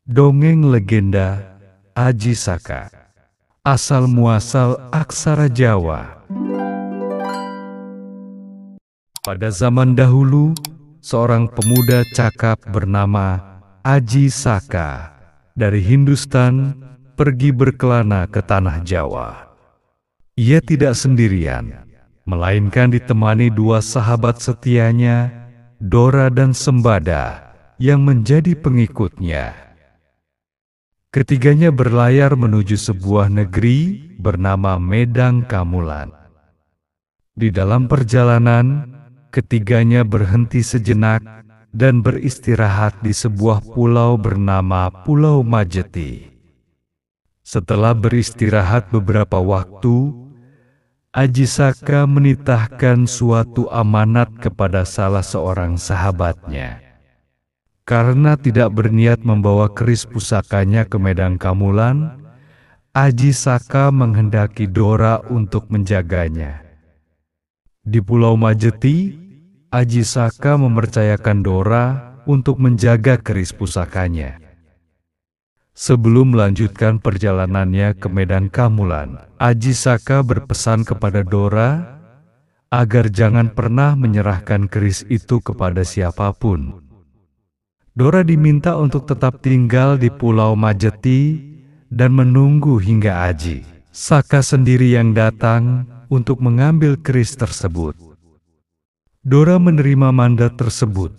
Dongeng legenda Aji Saka. Asal-muasal aksara Jawa. Pada zaman dahulu, seorang pemuda cakap bernama Aji Saka dari Hindustan pergi berkelana ke tanah Jawa. Ia tidak sendirian, melainkan ditemani dua sahabat setianya, Dora dan Sembada, yang menjadi pengikutnya. Ketiganya berlayar menuju sebuah negeri bernama Medang Kamulan. Di dalam perjalanan, ketiganya berhenti sejenak dan beristirahat di sebuah pulau bernama Pulau Majeti. Setelah beristirahat beberapa waktu, Aji Saka menitahkan suatu amanat kepada salah seorang sahabatnya. Karena tidak berniat membawa keris pusakanya ke Medang Kamulan, Aji Saka menghendaki Dora untuk menjaganya. Di Pulau Majeti, Aji Saka mempercayakan Dora untuk menjaga keris pusakanya. Sebelum melanjutkan perjalanannya ke Medang Kamulan, Aji Saka berpesan kepada Dora agar jangan pernah menyerahkan keris itu kepada siapapun. Dora diminta untuk tetap tinggal di Pulau Majeti dan menunggu hingga Aji Saka sendiri yang datang untuk mengambil keris tersebut. Dora menerima mandat tersebut,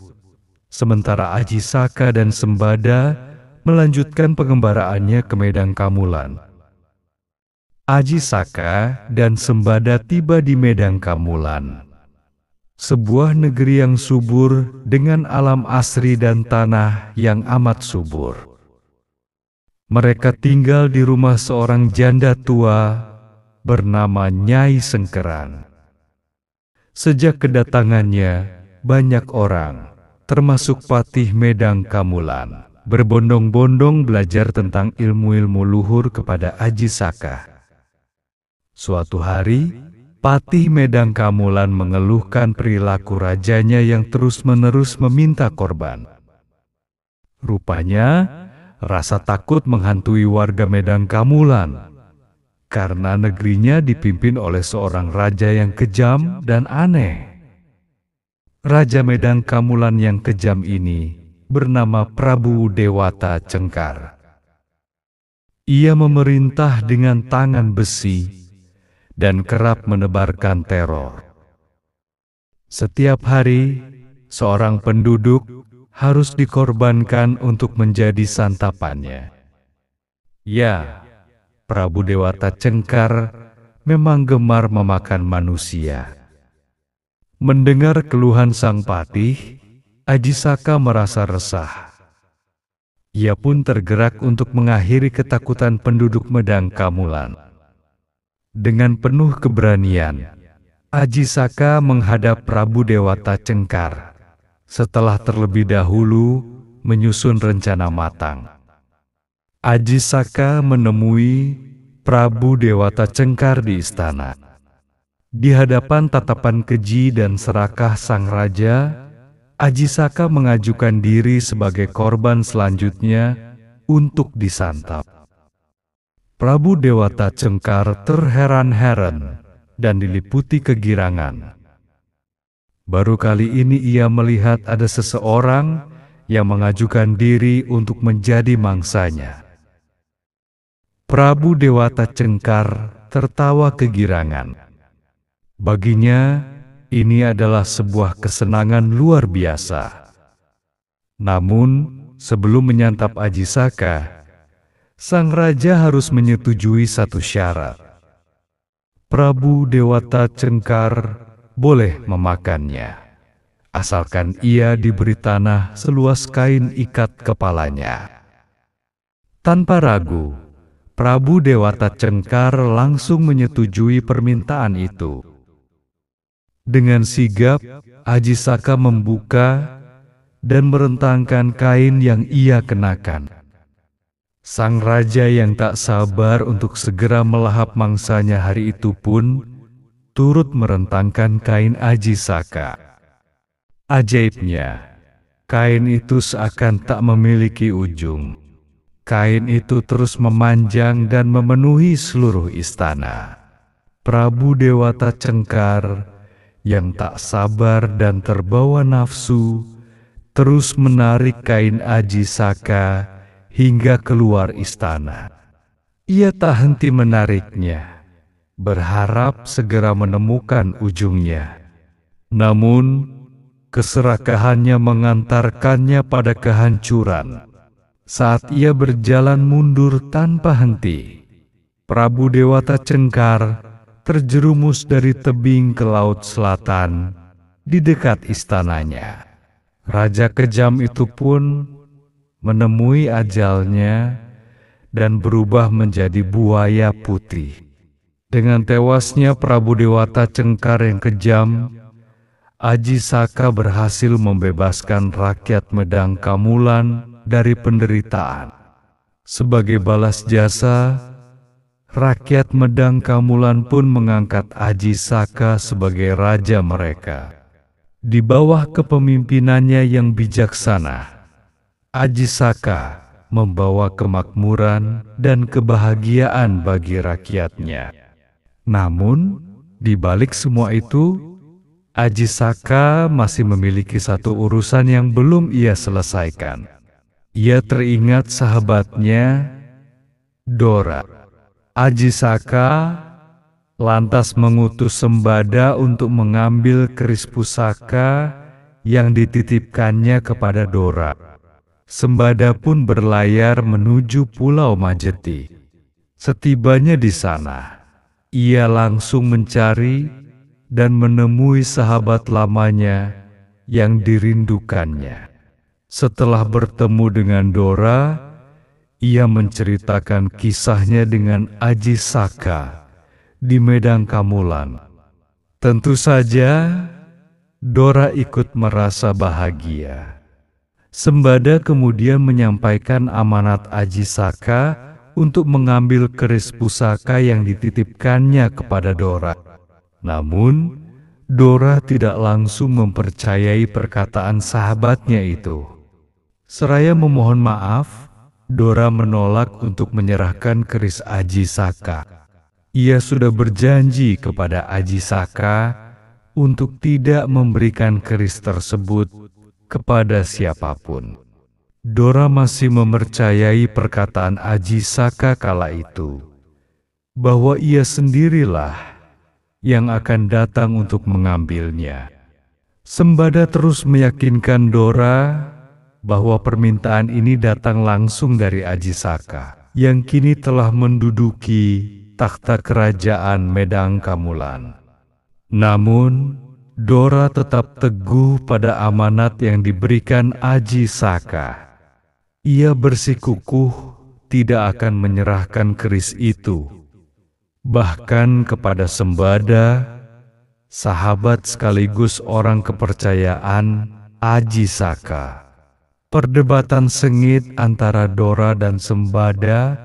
sementara Aji Saka dan Sembada melanjutkan pengembaraannya ke Medang Kamulan. Aji Saka dan Sembada tiba di Medang Kamulan, sebuah negeri yang subur dengan alam asri dan tanah yang amat subur. Mereka tinggal di rumah seorang janda tua bernama Nyai Sengkeran. Sejak kedatangannya, banyak orang, termasuk Patih Medang Kamulan, berbondong-bondong belajar tentang ilmu-ilmu luhur kepada Aji Saka. Suatu hari, Patih Medang Kamulan mengeluhkan perilaku rajanya yang terus-menerus meminta korban. Rupanya, rasa takut menghantui warga Medang Kamulan, karena negerinya dipimpin oleh seorang raja yang kejam dan aneh. Raja Medang Kamulan yang kejam ini bernama Prabu Dewata Cengkar. Ia memerintah dengan tangan besi dan kerap menebarkan teror. Setiap hari, seorang penduduk harus dikorbankan untuk menjadi santapannya. Ya, Prabu Dewata Cengkar memang gemar memakan manusia. Mendengar keluhan sang patih, Aji Saka merasa resah. Ia pun tergerak untuk mengakhiri ketakutan penduduk Medang Kamulan. Dengan penuh keberanian, Aji Saka menghadap Prabu Dewata Cengkar setelah terlebih dahulu menyusun rencana matang. Aji Saka menemui Prabu Dewata Cengkar di istana. Di hadapan tatapan keji dan serakah sang raja, Aji Saka mengajukan diri sebagai korban selanjutnya untuk disantap. Prabu Dewata Cengkar terheran-heran dan diliputi kegirangan. Baru kali ini ia melihat ada seseorang yang mengajukan diri untuk menjadi mangsanya. Prabu Dewata Cengkar tertawa kegirangan. Baginya, ini adalah sebuah kesenangan luar biasa. Namun, sebelum menyantap Aji Saka, sang raja harus menyetujui satu syarat. Prabu Dewata Cengkar boleh memakannya, asalkan ia diberi tanah seluas kain ikat kepalanya. Tanpa ragu, Prabu Dewata Cengkar langsung menyetujui permintaan itu. Dengan sigap, Aji Saka membuka dan merentangkan kain yang ia kenakan. Sang raja yang tak sabar untuk segera melahap mangsanya hari itu pun turut merentangkan kain Aji Saka. Ajaibnya, kain itu seakan tak memiliki ujung. Kain itu terus memanjang dan memenuhi seluruh istana. Prabu Dewata Cengkar yang tak sabar dan terbawa nafsu terus menarik kain Aji Saka hingga keluar istana. Ia tak henti menariknya, berharap segera menemukan ujungnya. Namun, keserakahannya mengantarkannya pada kehancuran. Saat ia berjalan mundur tanpa henti, Prabu Dewata Cengkar terjerumus dari tebing ke laut selatan di dekat istananya. Raja kejam itu pun menemui ajalnya dan berubah menjadi buaya putih. Dengan tewasnya Prabu Dewata Cengkar yang kejam, Aji Saka berhasil membebaskan rakyat Medang Kamulan dari penderitaan. Sebagai balas jasa, rakyat Medang Kamulan pun mengangkat Aji Saka sebagai raja mereka. Di bawah kepemimpinannya yang bijaksana, Aji Saka membawa kemakmuran dan kebahagiaan bagi rakyatnya. Namun, di balik semua itu, Aji Saka masih memiliki satu urusan yang belum ia selesaikan. Ia teringat sahabatnya, Dora. Aji Saka lantas mengutus Sembada untuk mengambil keris pusaka yang dititipkannya kepada Dora. Sembada pun berlayar menuju Pulau Majeti. Setibanya di sana, ia langsung mencari dan menemui sahabat lamanya yang dirindukannya. Setelah bertemu dengan Dora, ia menceritakan kisahnya dengan Aji Saka di Medang Kamulan. Tentu saja, Dora ikut merasa bahagia. Sembada kemudian menyampaikan amanat Aji Saka untuk mengambil keris pusaka yang dititipkannya kepada Dora. Namun, Dora tidak langsung mempercayai perkataan sahabatnya itu. Seraya memohon maaf, Dora menolak untuk menyerahkan keris Aji Saka. Ia sudah berjanji kepada Aji Saka untuk tidak memberikan keris tersebut kepada siapapun. Dora masih mempercayai perkataan Aji Saka kala itu, bahwa ia sendirilah yang akan datang untuk mengambilnya. Sembada terus meyakinkan Dora bahwa permintaan ini datang langsung dari Aji Saka, yang kini telah menduduki takhta kerajaan Medang Kamulan. Namun, Dora tetap teguh pada amanat yang diberikan Aji Saka. Ia bersikukuh tidak akan menyerahkan keris itu, bahkan kepada Sembada, sahabat sekaligus orang kepercayaan Aji Saka. Perdebatan sengit antara Dora dan Sembada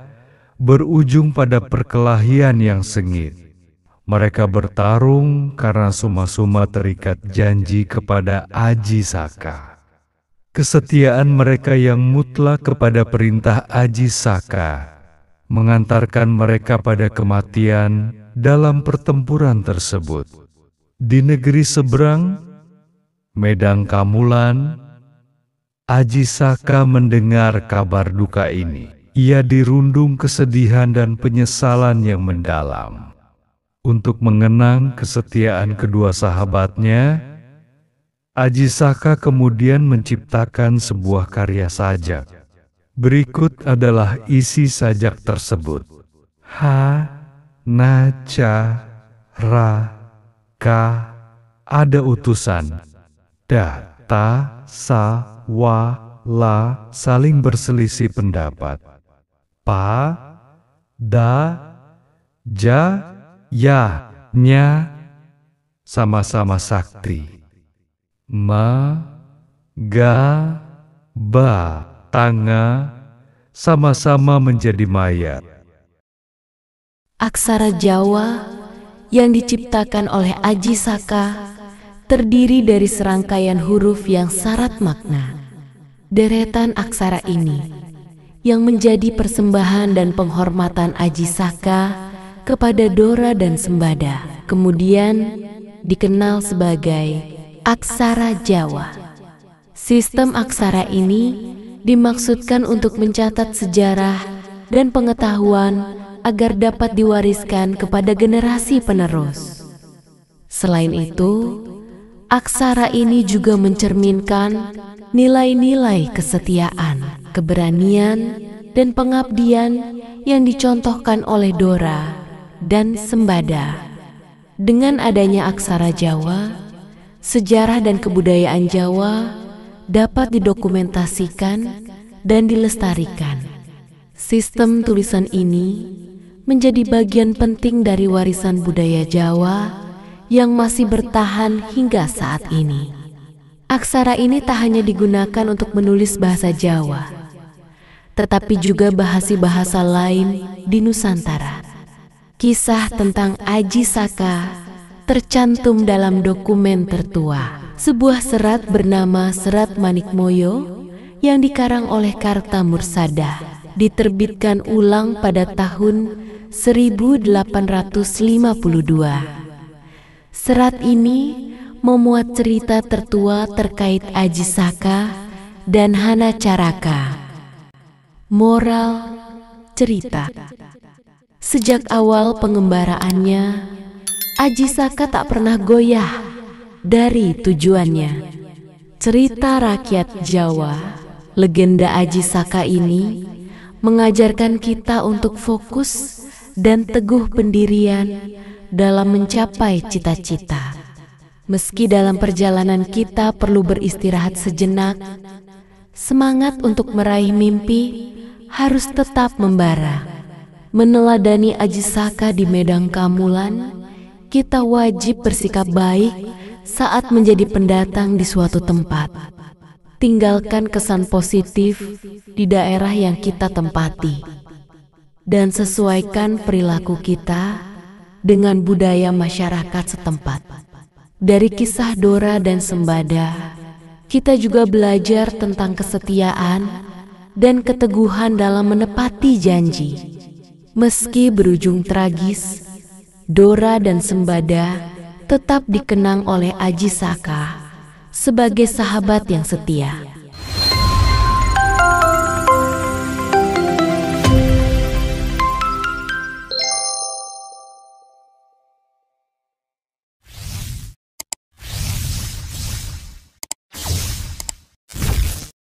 berujung pada perkelahian yang sengit. Mereka bertarung karena suma-suma terikat janji kepada Aji Saka. Kesetiaan mereka yang mutlak kepada perintah Aji Saka mengantarkan mereka pada kematian dalam pertempuran tersebut. Di negeri seberang, Medang Kamulan, Aji Saka mendengar kabar duka ini. Ia dirundung kesedihan dan penyesalan yang mendalam. Untuk mengenang kesetiaan kedua sahabatnya, Aji Saka kemudian menciptakan sebuah karya sajak. Berikut adalah isi sajak tersebut. Ha, na, ca, ra, ka, ada utusan. Da, ta, sa, wa, la, saling berselisih pendapat. Pa, da, ja, ya, nya, sama-sama sakti. Ma, ga, ba, tanga, sama-sama menjadi mayat. Aksara Jawa yang diciptakan oleh Aji Saka terdiri dari serangkaian huruf yang syarat makna. Deretan aksara ini yang menjadi persembahan dan penghormatan Aji Saka kepada Dora dan Sembada. Kemudian dikenal sebagai aksara Jawa. Sistem aksara ini dimaksudkan untuk mencatat sejarah dan pengetahuan agar dapat diwariskan kepada generasi penerus. Selain itu, aksara ini juga mencerminkan nilai-nilai kesetiaan, keberanian, dan pengabdian yang dicontohkan oleh Dora dan Sembada. Dengan adanya aksara Jawa, sejarah dan kebudayaan Jawa dapat didokumentasikan dan dilestarikan. Sistem tulisan ini menjadi bagian penting dari warisan budaya Jawa yang masih bertahan hingga saat ini. Aksara ini tak hanya digunakan untuk menulis bahasa Jawa, tetapi juga bahasa-bahasa lain di Nusantara. Kisah tentang Aji Saka tercantum dalam dokumen tertua, sebuah serat bernama Serat Manikmoyo yang dikarang oleh Kartamursada, diterbitkan ulang pada tahun 1852. Serat ini memuat cerita tertua terkait Aji Saka dan Hana Caraka. Moral cerita: sejak awal pengembaraannya, Aji Saka tak pernah goyah dari tujuannya. Cerita rakyat Jawa, legenda Aji Saka ini mengajarkan kita untuk fokus dan teguh pendirian dalam mencapai cita-cita. Meski dalam perjalanan kita perlu beristirahat sejenak, semangat untuk meraih mimpi harus tetap membara. Meneladani Aji Saka di Medang Kamulan, kita wajib bersikap baik saat menjadi pendatang di suatu tempat. Tinggalkan kesan positif di daerah yang kita tempati, dan sesuaikan perilaku kita dengan budaya masyarakat setempat. Dari kisah Dora dan Sembada, kita juga belajar tentang kesetiaan dan keteguhan dalam menepati janji. Meski berujung tragis, Dora dan Sembada tetap dikenang oleh Aji Saka sebagai sahabat yang setia.